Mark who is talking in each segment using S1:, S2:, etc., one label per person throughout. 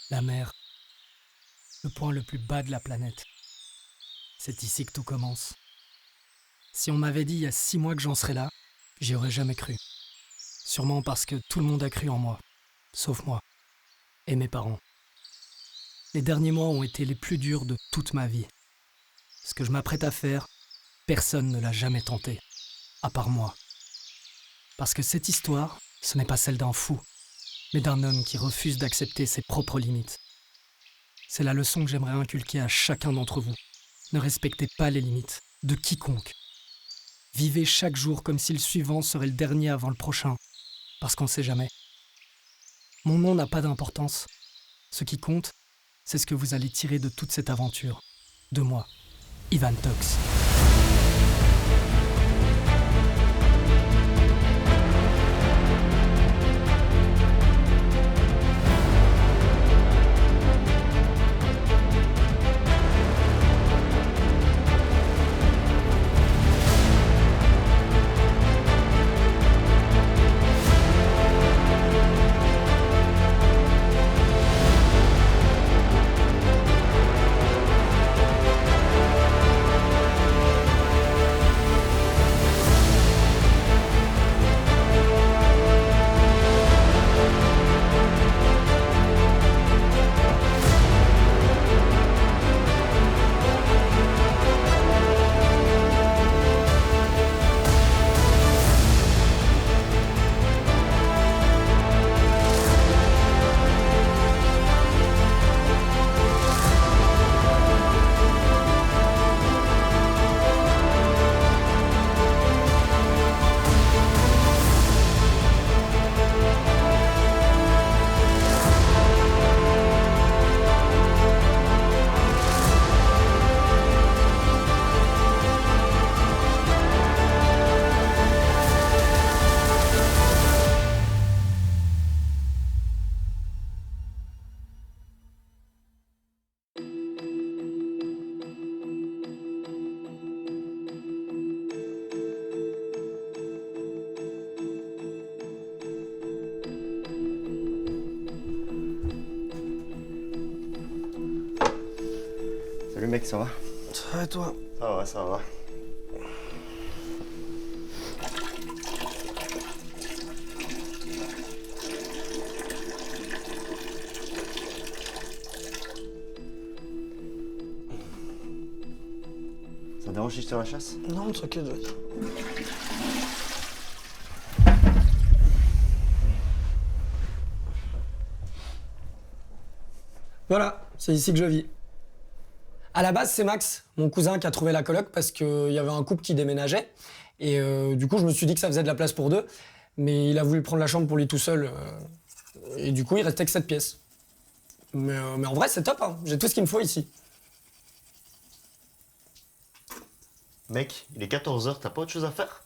S1: La mer, le point le plus bas de la planète. C'est ici que tout commence. Si on m'avait dit il y a 6 mois que j'en serais là, j'y aurais jamais cru. Sûrement parce que tout le monde a cru en moi, sauf moi et mes parents. Les derniers mois ont été les plus durs de toute ma vie. Ce que je m'apprête à faire, personne ne l'a jamais tenté, à part moi. Parce que cette histoire, ce n'est pas celle d'un fou, mais d'un homme qui refuse d'accepter ses propres limites. C'est la leçon que j'aimerais inculquer à chacun d'entre vous. Ne respectez pas les limites de quiconque. Vivez chaque jour comme si le suivant serait le dernier avant le prochain, parce qu'on ne sait jamais. Mon nom n'a pas d'importance. Ce qui compte, c'est ce que vous allez tirer de toute cette aventure. De moi, Ivan Tox.
S2: Salut mec, ça va?
S3: Ça va et toi?
S2: Ça va, ça va. Ça dérange si je tire la chasse?
S3: Non, t'inquiète, vas-y. Voilà, c'est ici que je vis. À la base, c'est Max, mon cousin, qui a trouvé la coloc parce qu'il y avait un couple qui déménageait. Et du coup, je me suis dit que ça faisait de la place pour deux. Mais il a voulu prendre la chambre pour lui tout seul. Et du coup, il restait que 7 pièces. Mais en vrai, c'est top, hein. J'ai tout ce qu'il me faut ici.
S2: Mec, il est 14h, t'as pas autre chose à faire?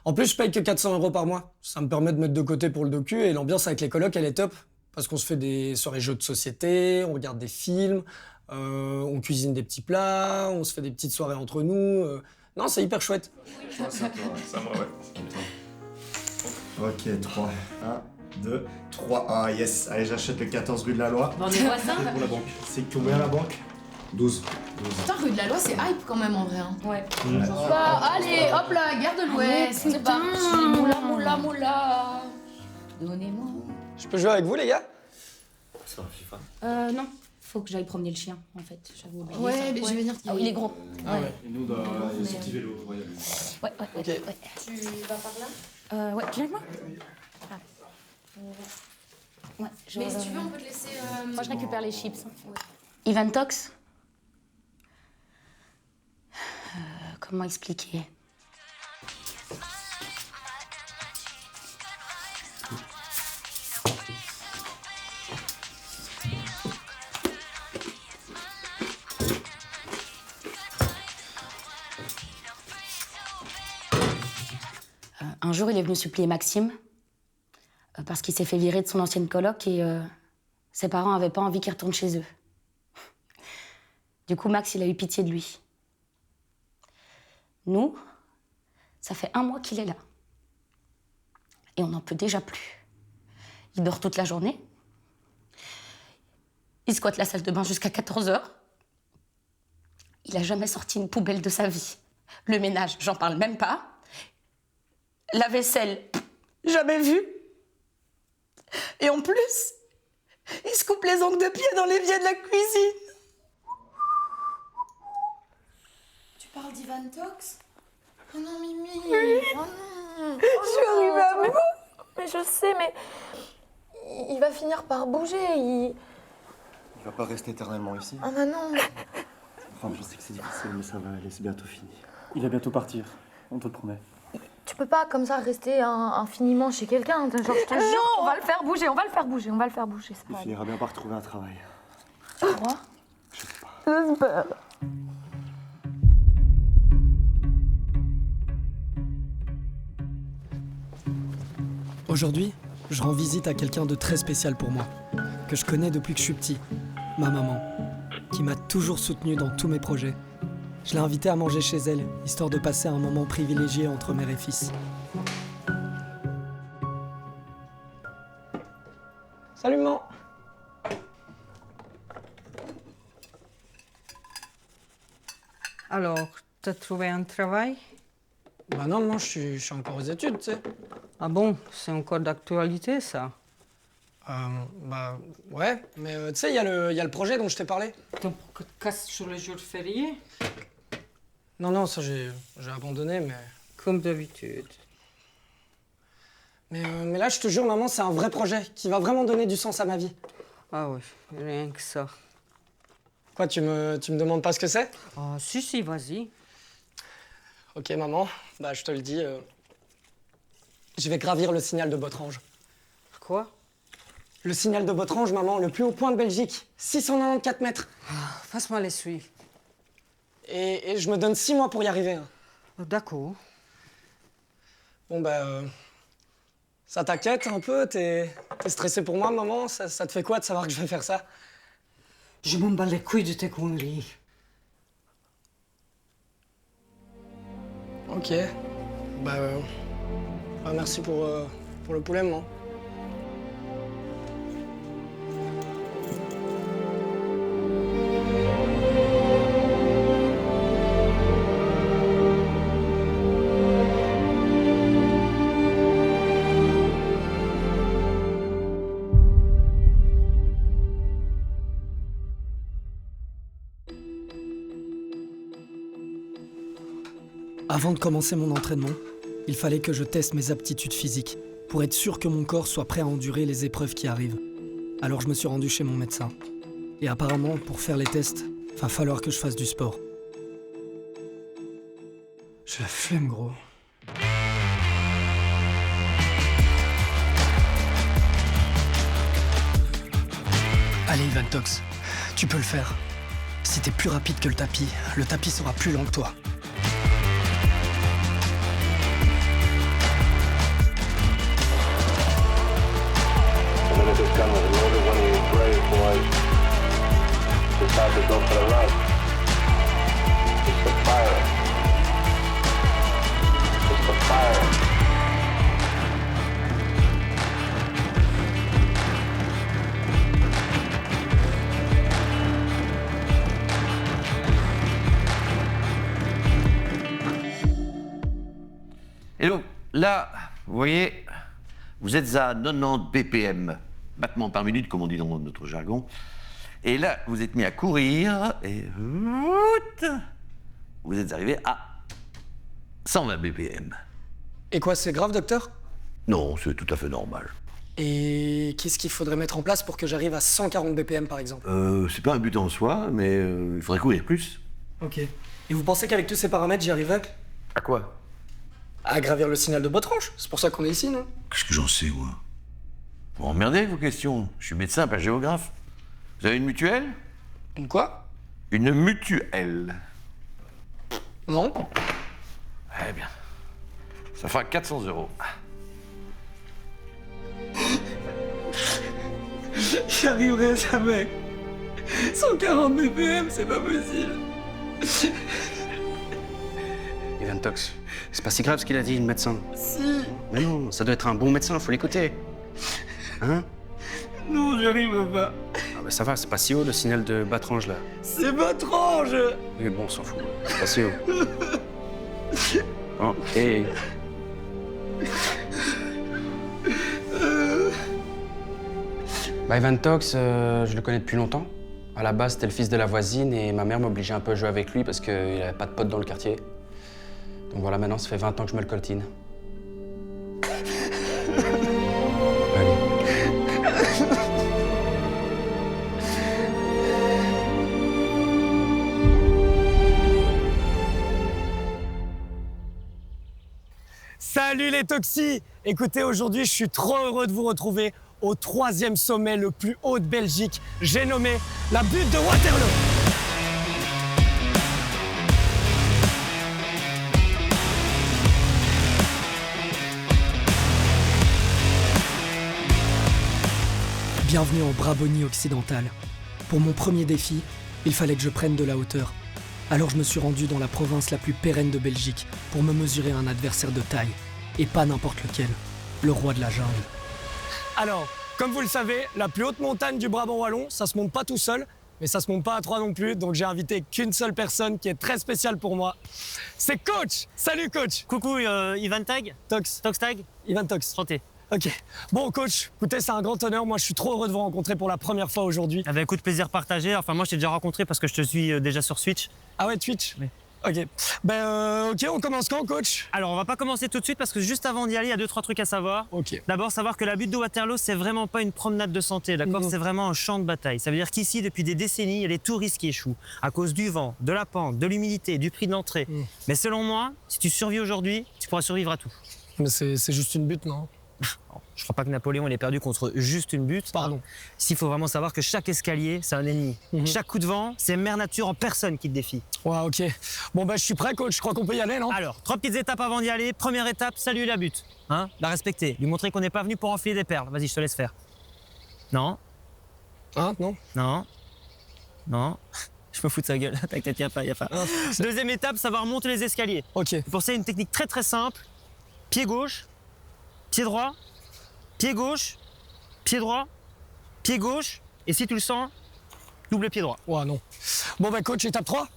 S3: En plus, je paye que 400 € par mois. Ça me permet de mettre de côté pour le docu. Et l'ambiance avec les colocs, elle est top. Parce qu'on se fait des soirées jeux de société, on regarde des films, on cuisine des petits plats, on se fait des petites soirées entre nous. Non, c'est hyper chouette.
S4: Ça, moi, ouais.
S2: Ok, 3. 1, 2, 3. Ah yes, allez, j'achète le 14 rue de la Loi.
S5: On est voisins.
S2: Pour la banque. C'est combien la banque? 12.
S5: Putain, rue de la Loi, c'est hype quand même en vrai. Hein.
S6: Ouais.
S5: Bah, allez, hop là, gare de l'Ouest, c'est parti. Moula, moula, moula. Donnez-moi.
S3: Je peux jouer avec vous, les gars?
S2: Sur FIFA.
S6: Non. Faut que j'aille promener le chien, en fait. J'avais oublié
S5: Ouais,
S6: ça.
S5: mais je vais venir.
S6: Ah oui, il est gros.
S3: Ah ouais.
S4: Et nous, dans les sorties vélo, on va y aller.
S6: Ouais.
S3: Ok.
S6: Ouais.
S5: Tu vas par là?
S6: Ouais, tu viens avec moi? Ah. Ouais,
S5: Mais si tu veux, on peut te laisser.
S6: Moi, je récupère les chips. Ivan Tox? Comment expliquer? Un jour, il est venu supplier Maxime parce qu'il s'est fait virer de son ancienne coloc et ses parents n'avaient pas envie qu'il retourne chez eux. Du coup, Max, il a eu pitié de lui. Nous, ça fait 1 mois qu'il est là. Et on n'en peut déjà plus. Il dort toute la journée. Il squatte la salle de bain jusqu'à 14h. Il a jamais sorti une poubelle de sa vie. Le ménage, j'en parle même pas. La vaisselle, jamais vu. Et en plus, il se coupe les ongles de pied dans l'évier de la cuisine.
S5: Tu parles d'Ivan Tox? Oh non, Mimi. Oh non.
S6: Je suis arrivée à bout.
S5: Mais je sais, mais il va finir par bouger.
S2: Il va pas rester éternellement ici.
S5: Oh non, non.
S2: Enfin, je sais que c'est difficile, mais ça va aller, c'est bientôt fini. Il va bientôt partir, on te le promet.
S5: Tu peux pas comme ça rester infiniment chez quelqu'un. Genre, je te jure, on va le faire bouger, on va le faire bouger, on va le faire bouger. Ça
S2: Il
S5: va aller.
S2: finira bien par retrouver un travail.
S5: Quoi?
S2: Je sais pas.
S1: Aujourd'hui, je rends visite à quelqu'un de très spécial pour moi, que je connais depuis que je suis petit, ma maman, qui m'a toujours soutenu dans tous mes projets. Je l'ai invitée à manger chez elle, histoire de passer un moment privilégié entre mère et fils.
S3: Salut, maman.
S7: Alors, t'as trouvé un travail?
S3: Bah non, maman, je suis encore aux études, tu sais.
S7: Ah bon, c'est encore d'actualité, ça?
S3: Bah ouais, mais tu sais, il y a le projet dont je t'ai parlé.
S7: Ton podcast sur les jours fériés?
S3: Non, ça j'ai abandonné, mais...
S7: Comme d'habitude.
S3: Mais là, je te jure, maman, c'est un vrai projet qui va vraiment donner du sens à ma vie.
S7: Ah oui, rien que ça.
S3: Quoi, tu me demandes pas ce que c'est?
S7: Ah si, vas-y.
S3: Ok, maman, bah je te le dis, je vais gravir le signal de Botrange.
S7: Quoi?
S3: Le signal de Botrange, maman, le plus haut point de Belgique, 694 mètres.
S7: Passe-moi les suies.
S3: Et je me donne 6 mois pour y arriver. Hein.
S7: D'accord.
S3: Bon, bah, ça t'inquiète un peu? T'es stressée pour moi, maman? Ça te fait quoi de savoir que je vais faire ça?
S7: Je m'en bats les couilles de tes conneries.
S3: Ok. Bah, merci pour le poulet, maman.
S1: Avant de commencer mon entraînement, il fallait que je teste mes aptitudes physiques pour être sûr que mon corps soit prêt à endurer les épreuves qui arrivent. Alors je me suis rendu chez mon médecin. Et apparemment, pour faire les tests, va falloir que je fasse du sport. J'ai la flemme, gros. Allez, Ivan Tox, tu peux le faire. Si t'es plus rapide que le tapis sera plus lent que toi.
S8: Et donc, là, vous voyez, vous êtes à 90 BPM, battements par minute, comme on dit dans notre jargon. Et là, vous êtes mis à courir, et vous êtes arrivé à 120 BPM.
S3: Et quoi, c'est grave, docteur?
S8: Non, c'est tout à fait normal.
S3: Et qu'est-ce qu'il faudrait mettre en place pour que j'arrive à 140 BPM, par exemple?
S8: C'est pas un but en soi, mais il faudrait courir plus.
S3: Ok. Et vous pensez qu'avec tous ces paramètres, j'y arriverai?
S8: À quoi?
S3: À gravir le signal de Botrange. C'est pour ça qu'on est ici, non?
S8: Qu'est-ce que j'en sais, moi? Vous m'emmerdez, vos questions. Je suis médecin, pas géographe. Vous avez une mutuelle?
S3: Une quoi?
S8: Une mutuelle.
S3: Non.
S8: Eh bien, ça fera 400 €.
S3: J'y arriverai jamais. 140 BPM, c'est pas possible.
S9: Ivan Tox, c'est pas si grave ce qu'il a dit, le médecin.
S3: Si.
S9: Mais non, ça doit être un bon médecin, faut l'écouter. Hein?
S3: Non, j'y arriverai pas.
S9: Ah bah ça va, c'est pas si haut le signal de Batrange là.
S3: C'est votre ange!
S9: Mais bon, on s'en fout, c'est pas si haut. Oh, et... Bah Ivan Tox, je le connais depuis longtemps. À la base, c'était le fils de la voisine et ma mère m'obligeait un peu à jouer avec lui parce qu'il avait pas de potes dans le quartier. Donc voilà, maintenant, ça fait 20 ans que je me le coltine. Allez.
S3: Salut les Toxis! Écoutez, aujourd'hui, je suis trop heureux de vous retrouver au 3e sommet le plus haut de Belgique. J'ai nommé la butte de Waterloo.
S1: Bienvenue en Brabonie occidentale. Pour mon premier défi, il fallait que je prenne de la hauteur. Alors je me suis rendu dans la province la plus pérenne de Belgique pour me mesurer à un adversaire de taille. Et pas n'importe lequel, le roi de la jungle.
S3: Alors, comme vous le savez, la plus haute montagne du Brabant wallon, ça se monte pas tout seul, mais ça se monte pas à 3 non plus, donc j'ai invité qu'une seule personne qui est très spéciale pour moi. C'est Coach! Salut Coach!
S10: Coucou, Ivan Tag?
S3: Tox.
S10: Tox Tag?
S3: Ivan Tox.
S10: Santé.
S3: Ok. Bon Coach, écoutez, c'est un grand honneur, moi je suis trop heureux de vous rencontrer pour la première fois aujourd'hui.
S10: Ah bah écoute, plaisir partagé. Enfin moi je t'ai déjà rencontré parce que je te suis déjà sur Switch.
S3: Ah ouais, Twitch?
S10: Oui.
S3: Ok. Ok, on commence quand, Coach?
S10: Alors on va pas commencer tout de suite parce que juste avant d'y aller, il y a 2-3 trucs à savoir.
S3: Ok.
S10: D'abord, savoir que la butte de Waterloo, c'est vraiment pas une promenade de santé, d'accord? C'est vraiment un champ de bataille. Ça veut dire qu'ici, depuis des décennies, il y a les touristes qui échouent à cause du vent, de la pente, de l'humidité, du prix de l'entrée. Mais selon moi, si tu survis aujourd'hui, tu pourras survivre à tout.
S3: Mais c'est juste une butte, non?
S10: Je crois pas que Napoléon il est perdu contre juste une butte.
S3: Pardon.
S10: Ici, il faut vraiment savoir que chaque escalier, c'est un ennemi. Chaque coup de vent, c'est Mère Nature en personne qui te défie.
S3: Ouais, ok. Bon, bah, je suis prêt, Coach. Je crois qu'on peut y aller, non?
S10: Alors, 3 petites étapes avant d'y aller. Première étape, saluer la butte. Hein? La respecter. Lui montrer qu'on n'est pas venu pour enfiler des perles. Vas-y, je te laisse faire. Non.
S3: Hein? Non?
S10: Non. Non. Je me fous de sa gueule. T'inquiète, y a pas. Deuxième étape, savoir monter les escaliers.
S3: Ok.
S10: Pour ça, une technique très très simple. Pied gauche, pied droit, pied gauche, pied droit, pied gauche. Et si tu le sens, double pied droit.
S3: Ouais, non. Bon, bah, Coach, étape 3?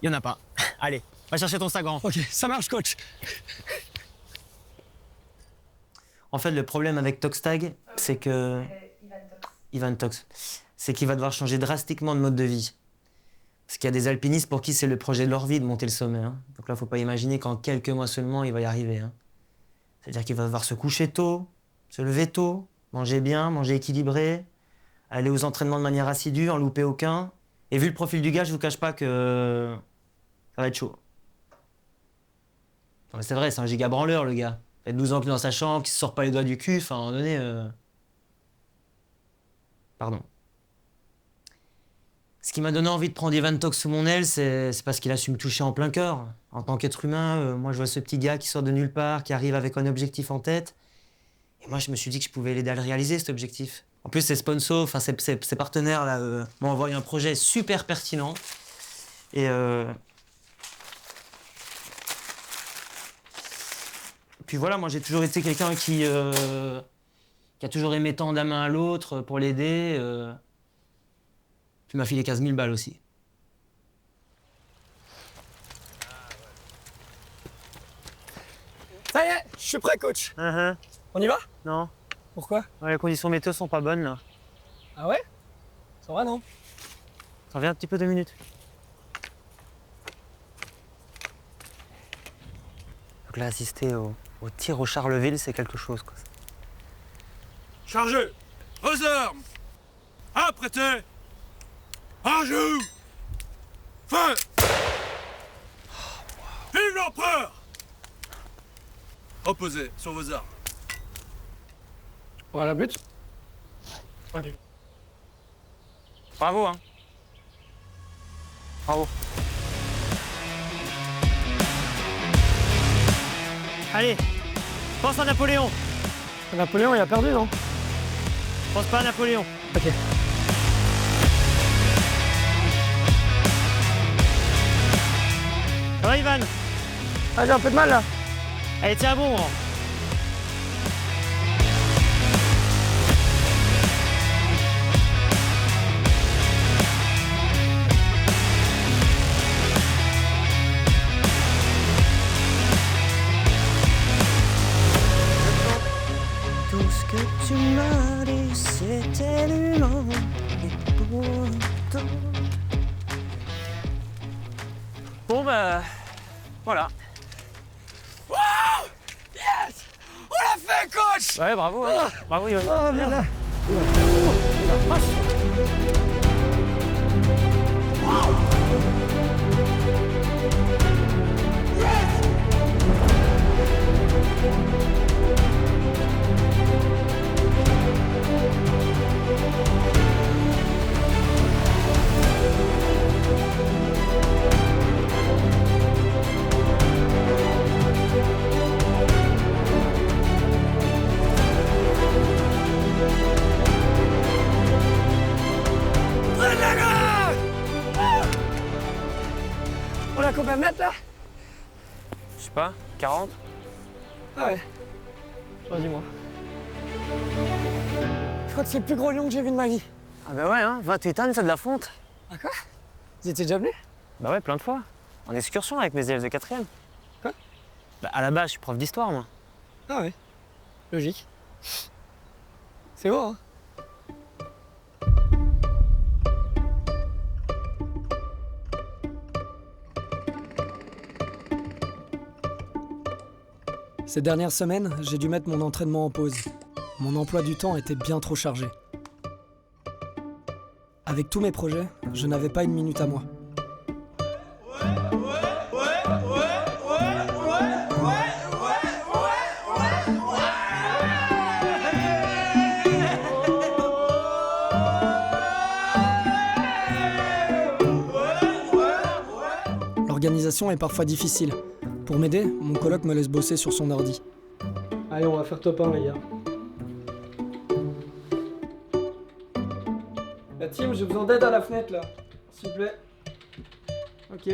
S10: Il y en a pas. Allez, va chercher ton sac grand.
S3: Ok, ça marche, Coach.
S10: En fait, le problème avec Toxtag, c'est que... Ivan Tox. C'est qu'il va devoir changer drastiquement de mode de vie. Parce qu'il y a des alpinistes pour qui c'est le projet de leur vie de monter le sommet. Hein. Donc là, faut pas imaginer qu'en quelques mois seulement, il va y arriver. Hein. C'est-à-dire qu'il va devoir se coucher tôt, se lever tôt, manger bien, manger équilibré, aller aux entraînements de manière assidue, en louper aucun. Et vu le profil du gars, je vous cache pas que ça va être chaud. Non, mais c'est vrai, c'est un giga branleur, le gars. Il fait 12 ans qu'il est dans sa chambre, qu'il se sort pas les doigts du cul, enfin, à un moment donné... Pardon. Ce qui m'a donné envie de prendre Ivan Tox sous mon aile, c'est parce qu'il a su me toucher en plein cœur. En tant qu'être humain, moi je vois ce petit gars qui sort de nulle part, qui arrive avec un objectif en tête. Et moi je me suis dit que je pouvais l'aider à le réaliser, cet objectif. En plus, ses sponsors, enfin ses partenaires là, m'ont envoyé un projet super pertinent. Et puis voilà, moi j'ai toujours été quelqu'un qui a toujours aimé tendre la main à l'autre pour l'aider. Tu m'as filé 15 000 balles aussi.
S3: Ça y est, je suis prêt, Coach. On y va?
S10: Non.
S3: Pourquoi?
S10: Ouais, les conditions météo sont pas bonnes là.
S3: Ah ouais? Ça va, non?
S10: Ça revient un petit peu 2 minutes. Donc là, assister au tir au Charleville, c'est quelque chose, quoi.
S4: Chargez! Aux armes! Apprêtez! En joue! Feu! Vive l'empereur! Opposez sur vos armes.
S3: Voilà, but. Allez.
S10: Bravo, hein. Bravo. Allez, pense à Napoléon.
S3: Napoléon, il a perdu, non?
S10: Pense pas à Napoléon.
S3: Ok.
S10: Ça va, Ivan?
S3: Ah, j'ai un peu de mal, là.
S10: Allez, tiens bon. Hein. que tu m'as dit, c'était l'humain et pourtant. Bon bah, voilà.
S3: Wow! Yes! On l'a fait, coach!
S10: Ouais, bravo, hein. Bravo, Yoann.
S3: Oh, merde! On a combien de mètres là?
S10: Je sais pas, 40?
S3: Ah ouais. Dis-moi. Je crois que c'est le plus gros lion que j'ai vu de ma vie.
S10: Ah bah ouais, hein, 28 tonnes, c'est de la fonte.
S3: Ah quoi? Vous étiez déjà venu?
S10: Bah ouais, plein de fois. En excursion avec mes élèves de 4e.
S3: Quoi?
S10: Bah à la base, je suis prof d'histoire, moi.
S3: Ah ouais. Logique. C'est beau, hein? Ces dernières semaines, j'ai dû mettre mon entraînement en pause. Mon emploi du temps était bien trop chargé. Avec tous mes projets, je n'avais pas une minute à moi. L'organisation est parfois difficile. Pour m'aider, mon coloc me laisse bosser sur son ordi. Allez, on va faire top 1, les gars. La team, j'ai besoin d'aide à la fenêtre, là. S'il vous plaît. Ok.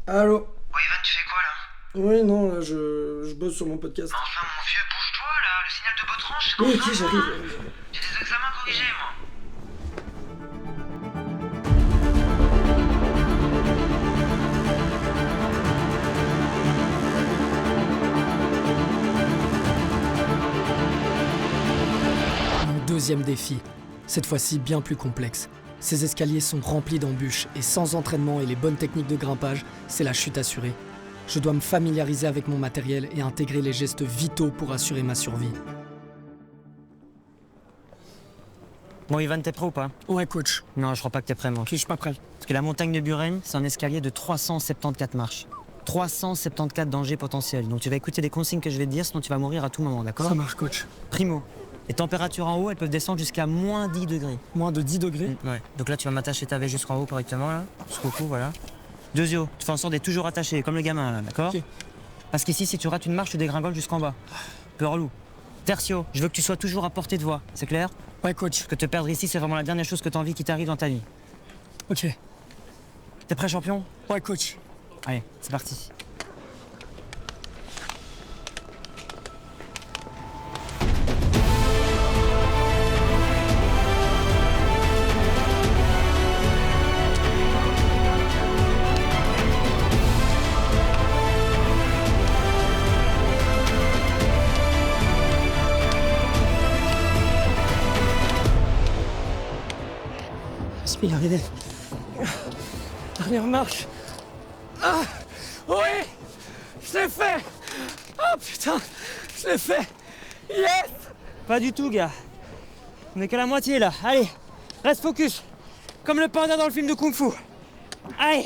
S3: Allô?
S11: Ouais, Ivan, tu fais quoi là?
S3: Oui, non, là, je bosse sur mon podcast.
S11: Enfin, mon vieux, bouge-toi là, le signal de Botrange, c'est
S3: Oui,
S11: comme
S3: ok,
S11: ça.
S3: j'arrive.
S11: J'ai des examens corrigés, moi.
S1: Mon deuxième défi, cette fois-ci bien plus complexe. Ces escaliers sont remplis d'embûches et sans entraînement et les bonnes techniques de grimpage, c'est la chute assurée. Je dois me familiariser avec mon matériel et intégrer les gestes vitaux pour assurer ma survie.
S10: Bon, Ivan, t'es prêt ou pas?
S1: Ouais, coach.
S10: Non, je crois pas que t'es prêt, moi.
S1: Ok, je suis pas prêt.
S10: Parce que la montagne de Buren, c'est un escalier de 374 marches. 374 dangers potentiels. Donc tu vas écouter les consignes que je vais te dire, sinon tu vas mourir à tout moment, d'accord?
S1: Ça marche, coach.
S10: Primo, les températures en haut, elles peuvent descendre jusqu'à moins 10 degrés.
S1: Moins de 10 degrés?
S10: Ouais. Donc là, tu vas m'attacher ta veste jusqu'en haut correctement, là. Jusqu'au cou, voilà. Deuxio, tu fais en sorte d'être toujours attaché, comme le gamin, là, d'accord?
S1: Ok.
S10: Parce qu'ici, si tu rates une marche, tu dégringoles jusqu'en bas. Peu relou. Tertio, je veux que tu sois toujours à portée de voix, c'est clair?
S1: Ouais, coach.
S10: Parce que te perdre ici, c'est vraiment la dernière chose que t'as envie qui t'arrive dans ta vie.
S1: Ok.
S10: T'es prêt, champion?
S1: Ouais, coach.
S10: Allez, c'est parti.
S3: Il est arrivé. Dernière marche. Ah! Oui! Je l'ai fait! Oh putain! Je l'ai fait! Yes!
S10: Pas du tout, gars. On est qu'à la moitié, là. Allez, reste focus. Comme le panda dans le film de Kung Fu. Allez!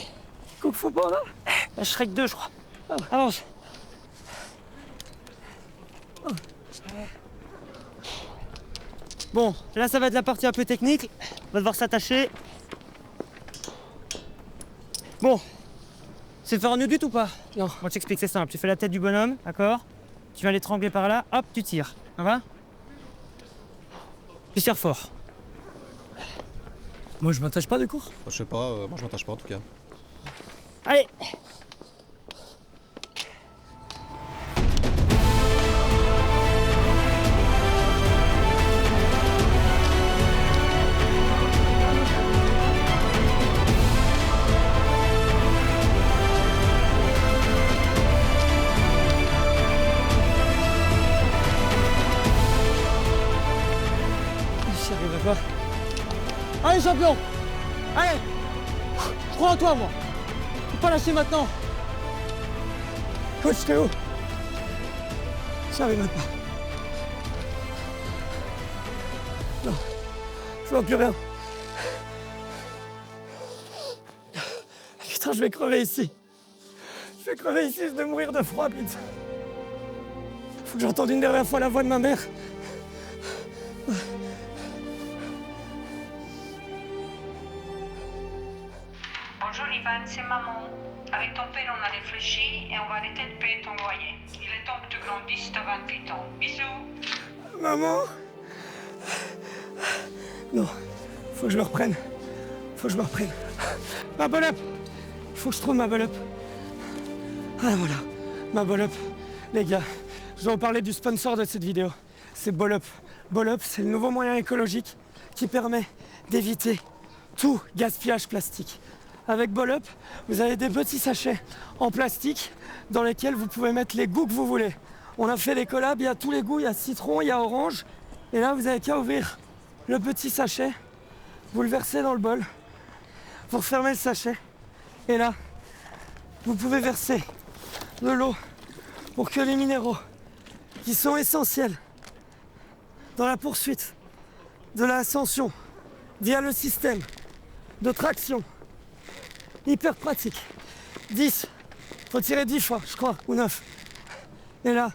S3: Kung Fu Panda?
S10: Shrek 2, je crois. Avance. Bon, là, ça va être la partie un peu technique. On va devoir s'attacher. Bon. C'est faire un nœud ou pas?
S3: Non.
S10: Moi, je t'explique, c'est simple. Tu fais la tête du bonhomme, d'accord? Tu viens l'étrangler par là, hop, tu tires. Ça va? Tu tires fort.
S1: Moi, je m'attache pas de cours.
S12: Je sais pas, moi je m'attache pas en tout cas.
S1: Allez. J'y arriverai pas. Allez, champion! Allez! Je crois en toi, moi! Faut pas lâcher maintenant! Coach, t'es où? J'y arriverai pas. Non, je vois plus rien. Putain, je vais crever ici. Je vais crever ici, je vais mourir de froid, putain. Faut que j'entende une dernière fois la voix de ma mère.
S11: Bonjour Ivan, c'est maman. Avec ton père, on a réfléchi et on va arrêter de payer ton loyer. Il est temps que tu grandisses, t'as 28 ans. Bisous.
S1: Maman? Non, faut que je me reprenne. Faut que je me reprenne. Ma bol-up! Faut que je trouve ma bol-up. Ah voilà, ma bol-up. Les gars, je dois vous parler du sponsor de cette vidéo. C'est Bol-up. Bol-up, c'est le nouveau moyen écologique qui permet d'éviter tout gaspillage plastique. Avec Bol-up, vous avez des petits sachets en plastique dans lesquels vous pouvez mettre les goûts que vous voulez. On a fait des collabs, il y a tous les goûts, il y a citron, il y a orange. Et là, vous avez qu'à ouvrir le petit sachet, vous le versez dans le bol, vous refermez le sachet. Et là, vous pouvez verser de l'eau pour que les minéraux qui sont essentiels dans la poursuite de l'ascension via le système de traction, hyper pratique. 10, faut tirer 10 fois, je crois, ou 9. Et là,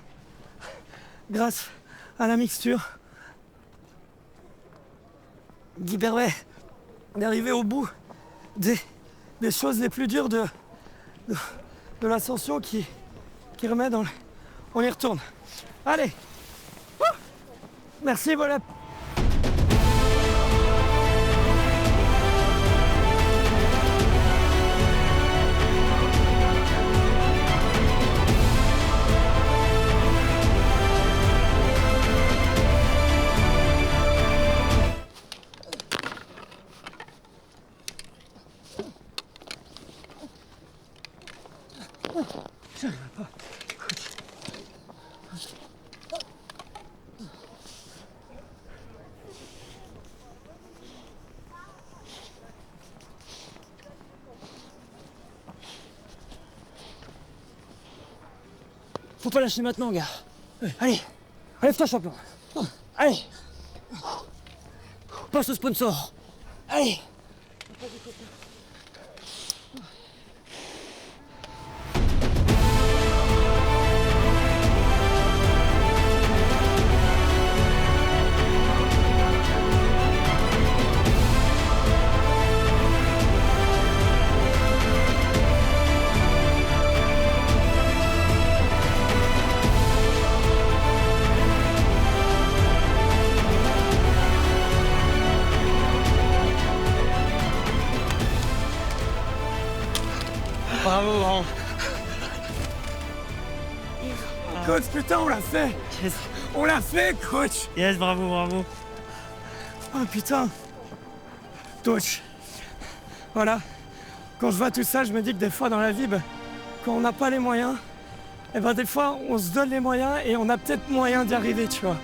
S1: grâce à la mixture, qui permet d'arriver au bout des choses les plus dures de l'ascension qui remet dans le... On y retourne. Allez. Ouh. Merci, Bol-up. Faut pas lâcher maintenant, gars. Allez, relève-toi, champion. Allez. Passe au sponsor. Allez.
S10: Bravo, bravo.
S1: Coach, putain, on l'a fait.
S10: Yes.
S1: On l'a fait, coach.
S10: Yes, bravo, bravo.
S1: Oh putain. Coach. Voilà. Quand je vois tout ça, je me dis que des fois dans la vie, quand on n'a pas les moyens, des fois on se donne les moyens et on a peut-être moyen d'y arriver, tu vois.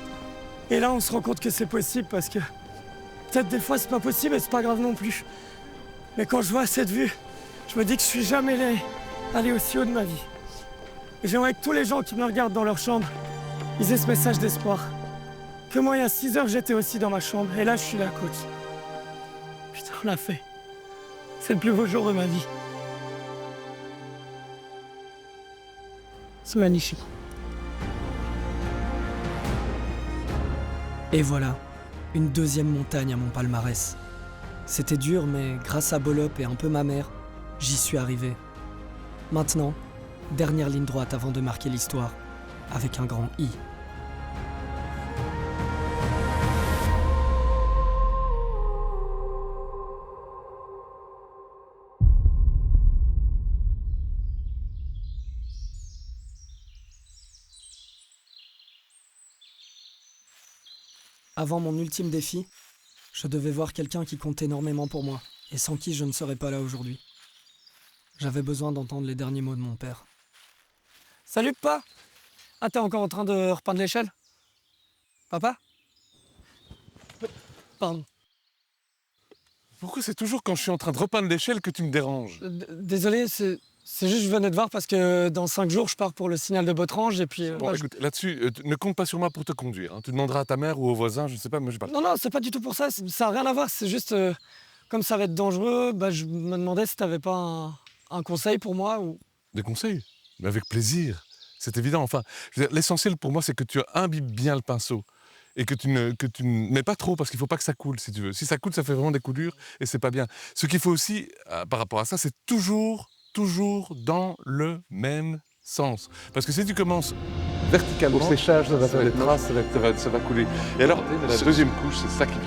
S1: Et là, on se rend compte que c'est possible parce que peut-être des fois c'est pas possible et c'est pas grave non plus. Mais quand je vois cette vue, je me dis que je suis jamais allé aussi haut de ma vie. Et j'aimerais que tous les gens qui me regardent dans leur chambre, ils aient ce message d'espoir. Que moi, il y a 6 heures, j'étais aussi dans ma chambre. Et là, je suis là, coach. Putain, on l'a fait. C'est le plus beau jour de ma vie. C'est magnifique. Et voilà, une deuxième montagne à mon palmarès. C'était dur, mais grâce à Bol-up et un peu ma mère, j'y suis arrivé. Maintenant, dernière ligne droite avant de marquer l'histoire, avec un grand I. Avant mon ultime défi, je devais voir quelqu'un qui compte énormément pour moi, et sans qui je ne serais pas là aujourd'hui. J'avais besoin d'entendre les derniers mots de mon père. Salut, papa! Ah, t'es encore en train de repeindre l'échelle? Papa? Pardon.
S13: Pourquoi c'est toujours quand je suis en train de repeindre l'échelle que tu me déranges?
S1: Désolé, c'est juste je venais de voir parce que dans 5 jours, je pars pour le signal de Botrange et puis...
S13: Bon, écoute, là-dessus, ne compte pas sur moi pour te conduire. Hein. Tu demanderas à ta mère ou aux voisins, je ne sais pas, mais je parle.
S1: Non, c'est pas du tout pour ça, ça n'a rien à voir, c'est juste... comme ça va être dangereux, je me demandais si t'avais pas un conseil pour moi ou...
S13: Des conseils? Mais avec plaisir. C'est évident. Enfin, je veux dire, l'essentiel pour moi, c'est que tu imbibes bien le pinceau. Et que tu ne mets pas trop, parce qu'il ne faut pas que ça coule, si tu veux. Si ça coule, ça fait vraiment des coups durs, et c'est pas bien. Ce qu'il faut aussi, par rapport à ça, c'est toujours dans le même sens. Parce que si tu commences verticalement, au séchage, ça va faire des traces, ça va couler. Et alors, la deuxième couche, c'est ça qui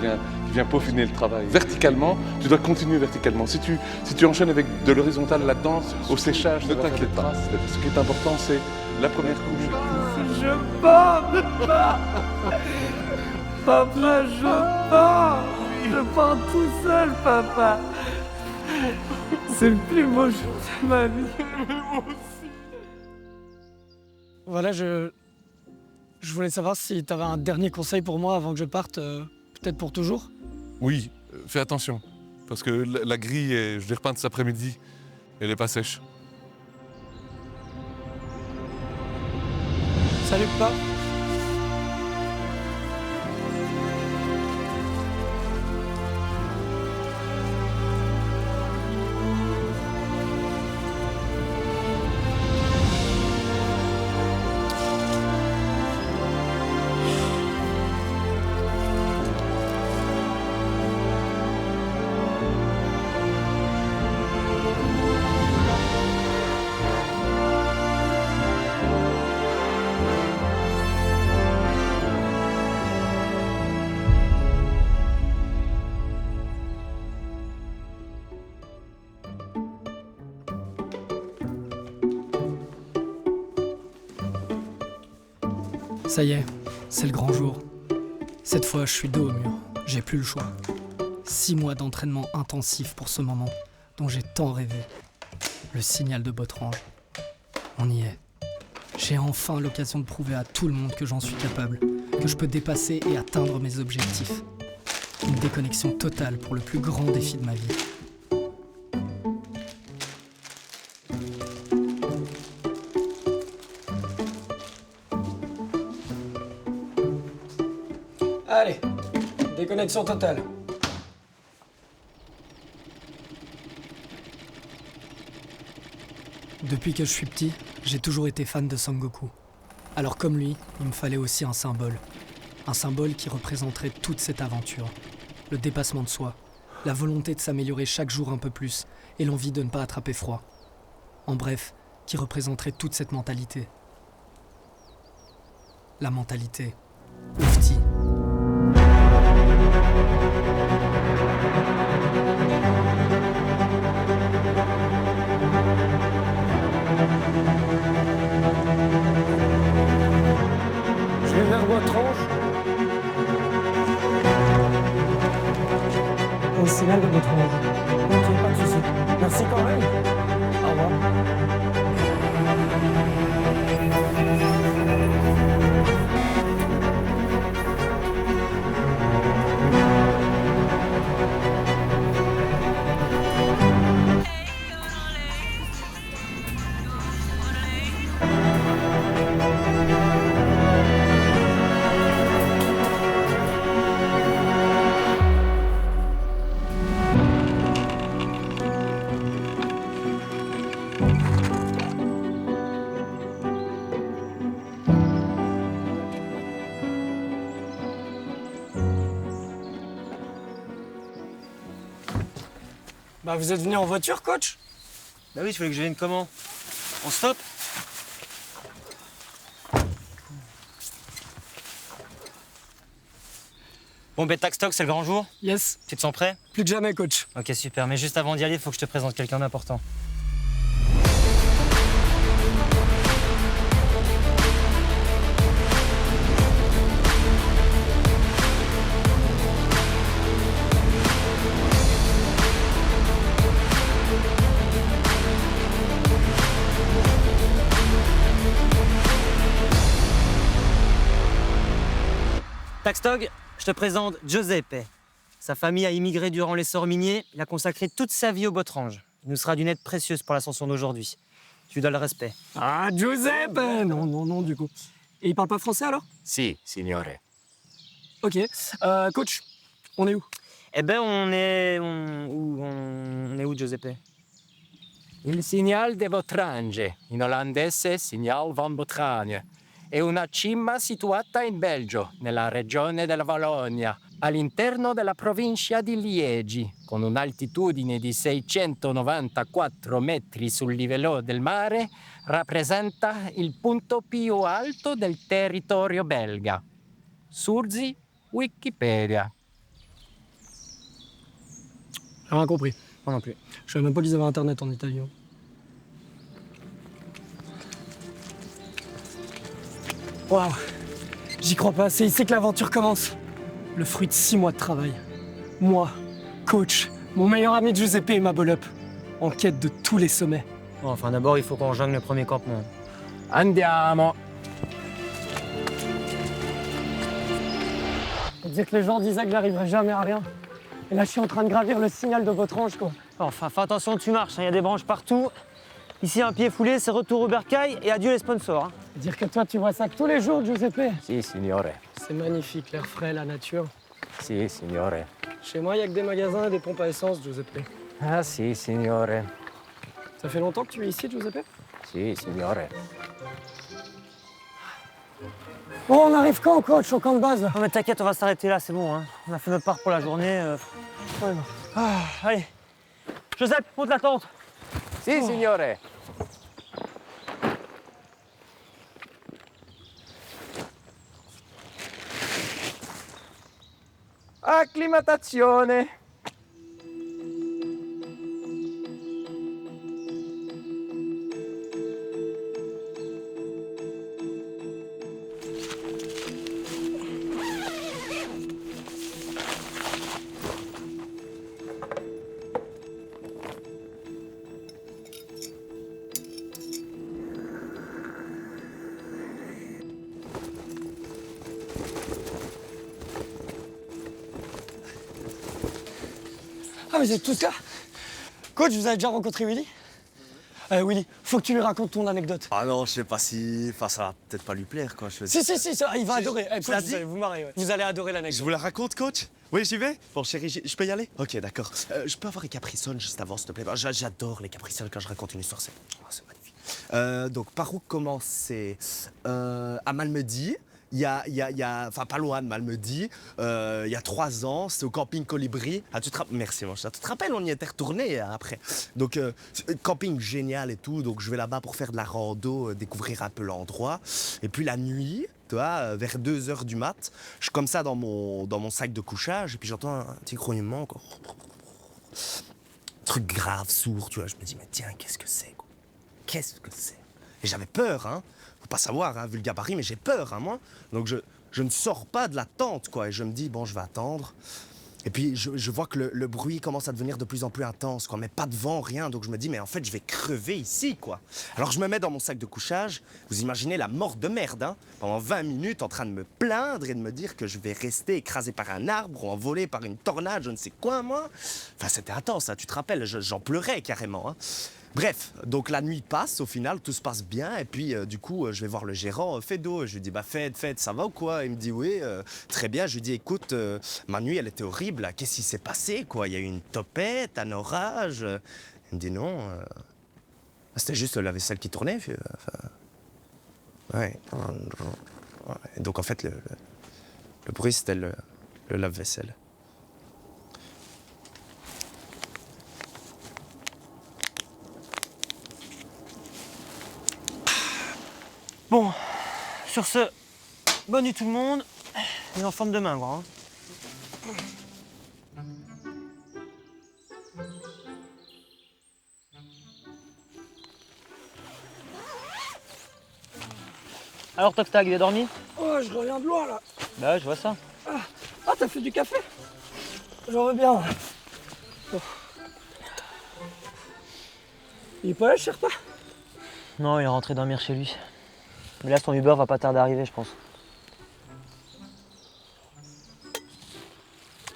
S13: vient peaufiner le travail. Verticalement, tu dois continuer verticalement. Si tu enchaînes avec de l'horizontal là-dedans, au séchage, ne t'inquiète pas. Ce qui est important, c'est la première couche.
S14: Je pars, Papa, je pars. Je pars tout seul, papa. C'est le plus beau jour de ma vie.
S1: Voilà, je voulais savoir si tu avais un dernier conseil pour moi avant que je parte, peut-être pour toujours.
S13: Oui, fais attention, parce que la grille, je l'ai repeinte cet après-midi, elle n'est pas sèche.
S1: Salut, papa. Ça y est, c'est le grand jour. Cette fois, je suis dos au mur. J'ai plus le choix. 6 mois d'entraînement intensif pour ce moment dont j'ai tant rêvé. Le signal de Botrange. On y est. J'ai enfin l'occasion de prouver à tout le monde que j'en suis capable, que je peux dépasser et atteindre mes objectifs. Une déconnexion totale pour le plus grand défi de ma vie.
S3: Allez, déconnexion totale.
S1: Depuis que je suis petit, j'ai toujours été fan de Sangoku. Alors comme lui, il me fallait aussi un symbole. Un symbole qui représenterait toute cette aventure. Le dépassement de soi, la volonté de s'améliorer chaque jour un peu plus et l'envie de ne pas attraper froid. En bref, qui représenterait toute cette mentalité. La mentalité Oufti.
S3: Je vais vers Botrange. Au signal de Botrange. Ok, pas de soucis. Merci quand même. Au revoir.
S1: Bah vous êtes venu en voiture, coach?
S10: Bah oui, tu voulais que je vienne comment? On stop? Bon, ben Taxstock, c'est le grand jour?
S1: Yes.
S10: Tu te sens prêt?
S1: Plus que jamais, coach.
S10: Ok, super. Mais juste avant d'y aller, il faut que je te présente quelqu'un d'important. Taxtog, je te présente Giuseppe. Sa famille a immigré durant l'essor minier. Il a consacré toute sa vie au Botrange. Il nous sera d'une aide précieuse pour l'ascension d'aujourd'hui. Tu lui dois le respect.
S3: Ah, Giuseppe! Non, du coup. Et il parle pas français alors?
S15: Si, signore.
S3: Ok. Coach, on est où?
S10: Eh ben, on est où, Giuseppe?
S15: Il Signal de Botrange, in olandese Signal van Botragne, è una cima situata in Belgio, nella regione della Valogna, all'interno della provincia di Liegi, con un'altitudine di 694 metri sul livello del mare, rappresenta il punto più alto del territorio belga. Surzi, Wikipédia.
S3: J'ai rien compris.
S10: Moi non plus.
S3: Je savais même pas qu'ils avaient internet en italien. Waouh! J'y crois pas, c'est ici que l'aventure commence. Le fruit de 6 mois de travail. Moi, coach, mon meilleur ami Giuseppe et ma bol-up, en quête de tous les sommets.
S10: Bon, enfin, d'abord, il faut qu'on rejoigne le premier campement.
S3: Andiamo! Faut dire que les gens disaient que j'arriverais jamais à rien. Et là, je suis en train de gravir le signal de Botrange, quoi.
S10: Enfin, fais attention où tu marches, il y a des branches partout. Ici, un pied foulé, c'est retour au bercail et adieu les sponsors. Hein.
S3: Dire que toi, tu vois ça que tous les jours, Giuseppe.
S15: Si, signore.
S3: C'est magnifique, l'air frais, la nature.
S15: Si, signore.
S3: Chez moi, il n'y a que des magasins et des pompes à essence, Giuseppe.
S15: Ah, si, signore.
S3: Ça fait longtemps que tu es ici, Giuseppe?
S15: Si, signore.
S3: Bon, on arrive quand, coach, au camp de base?
S10: Non mais t'inquiète, on va s'arrêter là, c'est bon. Hein. On a fait notre part pour la journée.
S3: Ouais, non.
S10: Allez, Joseph, monte la tente.
S15: Si, signore. Acclimatazione.
S3: Ah, mais vous êtes tous là? Coach, vous avez déjà rencontré Willy? Willy, faut que tu lui racontes ton anecdote.
S16: Ah non, je sais pas si... Enfin, ça va peut-être pas lui plaire, quoi. Je veux
S3: Si,
S16: dire.
S3: il va adorer. Coach,
S16: l'as
S3: vous
S16: dit
S3: allez vous marrer, ouais. Vous allez adorer l'anecdote.
S16: Je vous la raconte, coach? Oui, j'y vais? Bon, chérie, je peux y aller? Ok, d'accord. Je peux avoir les Capri-Sun juste avant, s'il te plaît? J'adore les Capri-Sun quand je raconte une histoire, c'est magnifique. Donc, par où commencer? À Malmedy. Enfin, pas loin de Malmedy, il y a 3 ans, c'était au camping Colibri. Ah, merci, mon chat. Tu te rappelles, on y était retourné après. Donc, camping génial et tout. Donc, je vais là-bas pour faire de la rando, découvrir un peu l'endroit. Et puis, la nuit, tu vois, vers 2h du mat, je suis comme ça dans mon sac de couchage. Et puis, j'entends un petit grognement, quoi. Truc grave, sourd, tu vois. Je me dis, mais tiens, qu'est-ce que c'est, quoi? Qu'est-ce que c'est? Et j'avais peur, hein. Faut pas savoir, hein, vu le gabarit, mais j'ai peur, hein, moi. Donc je ne sors pas de la tente, quoi. Et je me dis, bon, je vais attendre. Et puis je vois que le bruit commence à devenir de plus en plus intense, quoi. Mais pas de vent, rien. Donc je me dis, mais en fait, je vais crever ici, quoi. Alors je me mets dans mon sac de couchage. Vous imaginez la mort de merde, hein. Pendant 20 minutes, en train de me plaindre et de me dire que je vais rester écrasé par un arbre ou envolé par une tornade, je ne sais quoi, moi. Enfin, c'était intense, hein, tu te rappelles, j'en pleurais carrément, hein. Bref, donc la nuit passe, au final, tout se passe bien, et puis du coup, je vais voir le gérant, Fedo, je lui dis, bah Fed, ça va ou quoi? Il me dit, oui, très bien, je lui dis, écoute, ma nuit, elle était horrible, là. Qu'est-ce qui s'est passé, quoi? Il y a eu une tempête, un orage? Il me dit, non, c'était juste la vaisselle qui tournait, enfin... Ouais. Et donc en fait, le bruit, c'était le lave-vaisselle.
S10: Bon, sur ce, bonne nuit tout le monde, et en forme de main, quoi. Hein. Alors, Toc-Tac, il a dormi?
S3: Oh, je reviens de loin, là.
S10: Bah, je vois ça.
S3: Ah, t'as fait du café? J'en veux bien. Bon. Il est pas là, je cherche pas?
S10: Non, il est rentré dormir chez lui. Mais là, son Uber va pas tarder à arriver, je pense.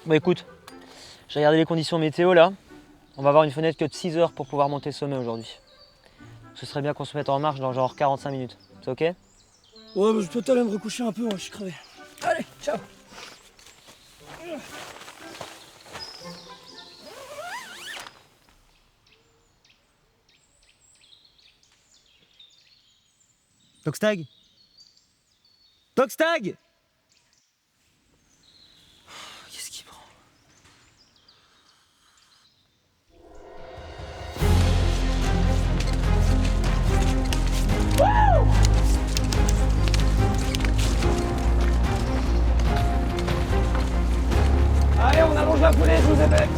S10: Bon écoute, j'ai regardé les conditions météo là. On va avoir une fenêtre que de 6 heures pour pouvoir monter le sommet aujourd'hui. Ce serait bien qu'on se mette en marche dans genre 45 minutes. C'est ok?
S3: Ouais, mais je peux aller me recoucher un peu, moi, je suis crevé. Allez, ciao.
S10: Tokstag? Tokstag! Qu'est-ce qu'il prend?
S3: Allez, on allonge la foulée, je vous ai fait.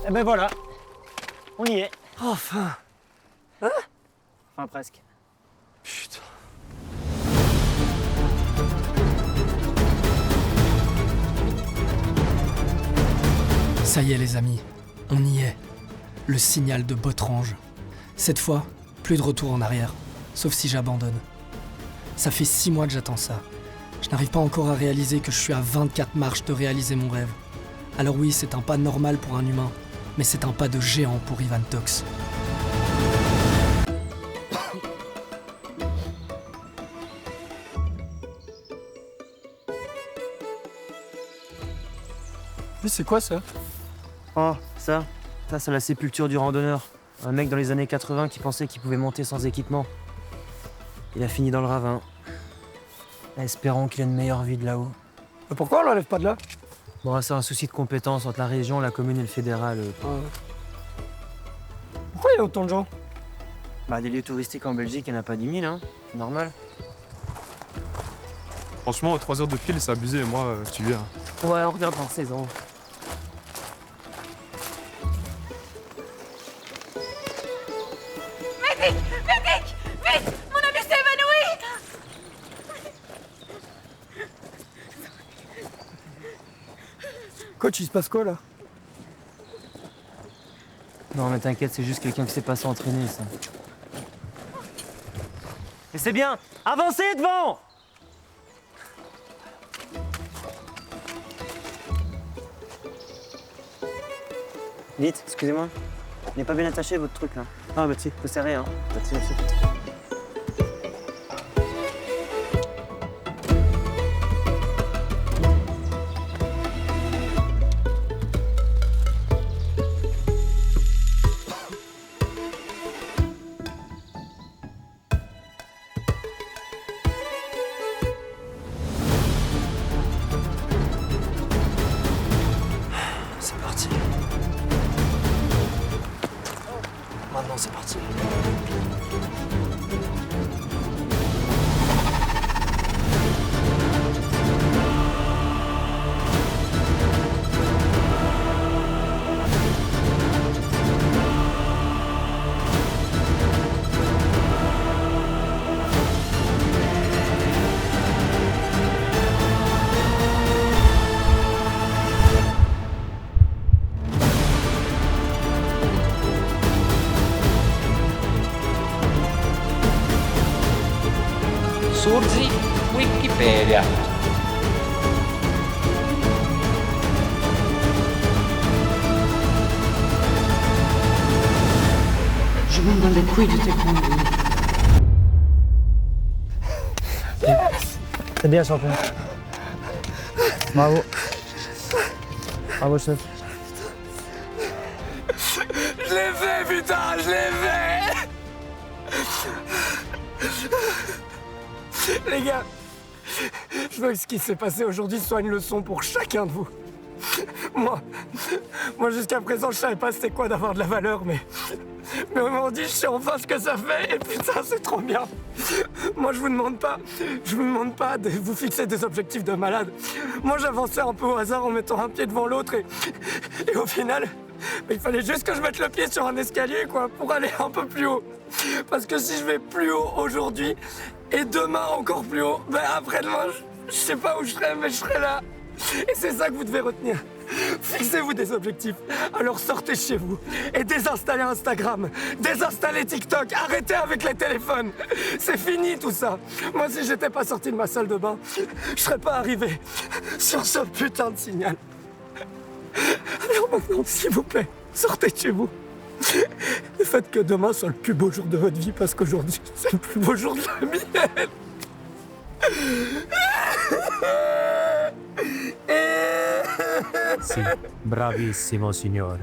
S10: Eh ben voilà, on y est.
S3: Enfin. Hein?
S10: Enfin presque.
S3: Putain.
S1: Ça y est les amis, on y est. Le signal de Botrange. Cette fois, plus de retour en arrière, sauf si j'abandonne. Ça fait 6 mois que j'attends ça. Je n'arrive pas encore à réaliser que je suis à 24 marches de réaliser mon rêve. Alors oui, c'est un pas normal pour un humain, mais c'est un pas de géant pour Ivan Tox.
S3: Mais c'est quoi ça?
S10: Oh, ça c'est la sépulture du randonneur. Un mec dans les années 80 qui pensait qu'il pouvait monter sans équipement. Il a fini dans le ravin. Espérons qu'il ait une meilleure vie de là-haut.
S3: Mais pourquoi on l'enlève pas de là?
S10: Bon, c'est un souci de compétence entre la région, la commune et le fédéral.
S3: Pourquoi il y a autant de gens?
S10: Bah, des lieux touristiques en Belgique, il n'y en a pas 10 000, hein. C'est normal.
S12: Franchement, 3 heures de fil, c'est abusé. Moi, tu viens.
S10: Ouais, on revient par saison.
S17: Medic! Medic! Vite! Mon ami s'est évanoui!
S3: Coach, il se passe quoi là?
S10: Non, mais t'inquiète, c'est juste quelqu'un qui s'est pas s'entraîner, ça. Mais c'est bien! Avancez devant! Vite, excusez-moi. Il n'est pas bien attaché votre truc là. Ah bah si, faut serrer hein. Merci.
S3: C'est parti. Maintenant, c'est parti.
S15: Surzi, Wikipedia.
S7: Je m'en bats les couilles de tes conneries.
S10: C'est bien, champion. Bravo. Bravo, chef.
S3: Je l'ai fait, putain, je l'ai fait! Les gars, je veux que ce qui s'est passé aujourd'hui soit une leçon pour chacun de vous. Moi jusqu'à présent, je savais pas c'était quoi d'avoir de la valeur, mais on m'a dit, je sais enfin ce que ça fait, et putain, c'est trop bien. Moi, je vous demande pas de vous fixer des objectifs de malade. Moi, j'avançais un peu au hasard en mettant un pied devant l'autre, et au final, il fallait juste que je mette le pied sur un escalier, quoi, pour aller un peu plus haut. Parce que si je vais plus haut aujourd'hui, et demain encore plus haut, ben après-demain, je sais pas où je serai, mais je serai là. Et c'est ça que vous devez retenir. Fixez-vous des objectifs, alors sortez chez vous et désinstallez Instagram, désinstallez TikTok, arrêtez avec les téléphones. C'est fini tout ça. Moi, si j'étais pas sorti de ma salle de bain, je serais pas arrivé sur ce putain de signal. Alors maintenant, s'il vous plaît, sortez de chez vous. Et faites que demain soit le plus beau jour de votre vie, parce qu'aujourd'hui, c'est le plus beau jour de la mienne.
S15: Sì, bravissimo signore.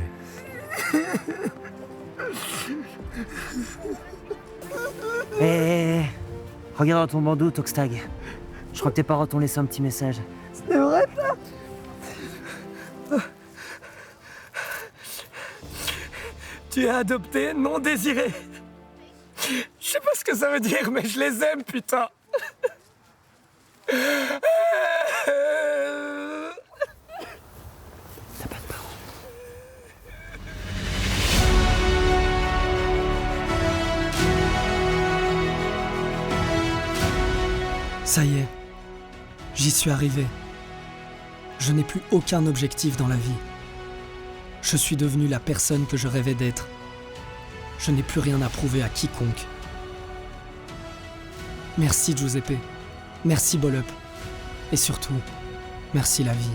S10: Regarde dans ton bandeau, Toxtag. Je crois que tes parents t'ont laissé un petit message.
S3: C'est vrai ça? Tu es adopté, non désiré. Je sais pas ce que ça veut dire, mais je les aime, putain.
S1: Ça y est, j'y suis arrivé. Je n'ai plus aucun objectif dans la vie. Je suis devenu la personne que je rêvais d'être. Je n'ai plus rien à prouver à quiconque. Merci Giuseppe, merci Ball-Up, et surtout, merci la vie.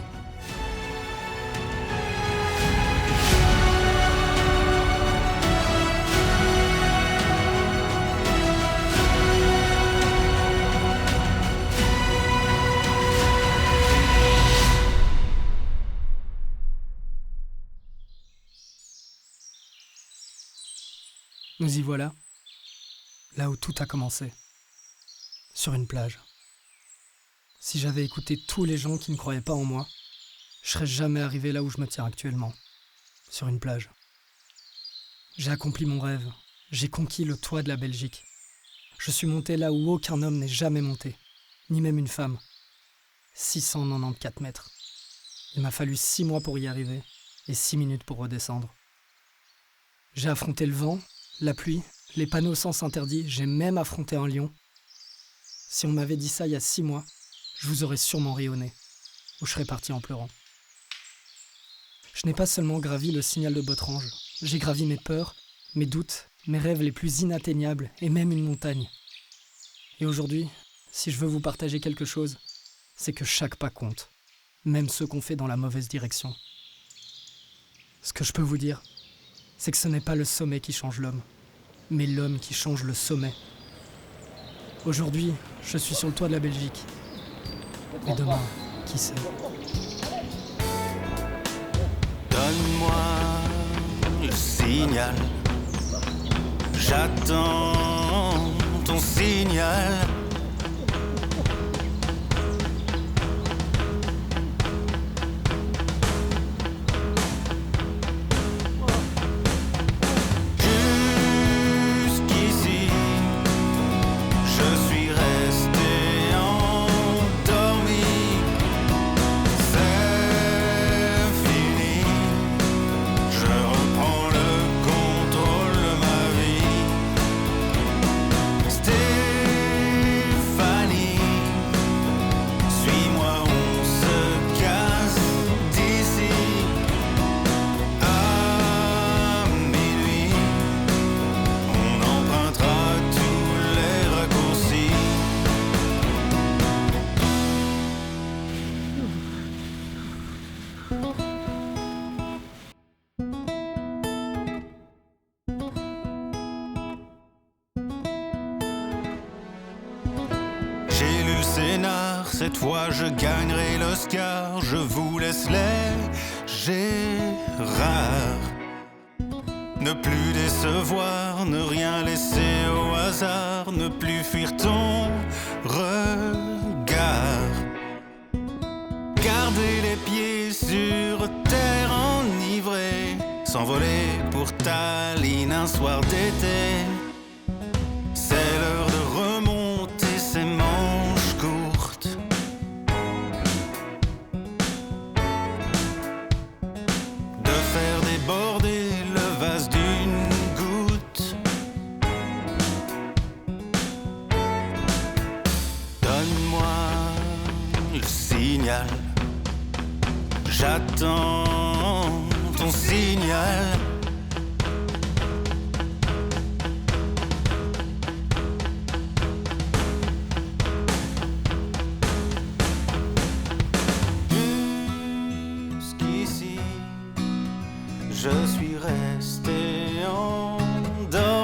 S1: Nous y voilà, là où tout a commencé, sur une plage. Si j'avais écouté tous les gens qui ne croyaient pas en moi, je serais jamais arrivé là où je me tiens actuellement, sur une plage. J'ai accompli mon rêve, j'ai conquis le toit de la Belgique. Je suis monté là où aucun homme n'est jamais monté, ni même une femme. 694 mètres. Il m'a fallu 6 mois pour y arriver, et 6 minutes pour redescendre. J'ai affronté le vent, la pluie, les panneaux sens interdits, j'ai même affronté un lion. Si on m'avait dit ça il y a 6 mois, je vous aurais sûrement ri au nez, ou je serais parti en pleurant. Je n'ai pas seulement gravi le signal de Botrange, j'ai gravi mes peurs, mes doutes, mes rêves les plus inatteignables, et même une montagne. Et aujourd'hui, si je veux vous partager quelque chose, c'est que chaque pas compte, même ceux qu'on fait dans la mauvaise direction. Ce que je peux vous dire, c'est que ce n'est pas le sommet qui change l'homme, mais l'homme qui change le sommet. Aujourd'hui, je suis sur le toit de la Belgique. Et demain, qui sait?
S18: Donne-moi le signal. J'attends ton signal. Cette fois je gagnerai l'Oscar, je vous laisse léger, rare. Ne plus décevoir, ne rien laisser au hasard, ne plus fuir ton regard. Garder les pieds sur terre enivrés, s'envoler pour Tallinn un soir d'été. C'est l'heure de remonter ses manches courtes. Déborder le vase d'une goutte. Donne-moi le signal. je suis resté endormi.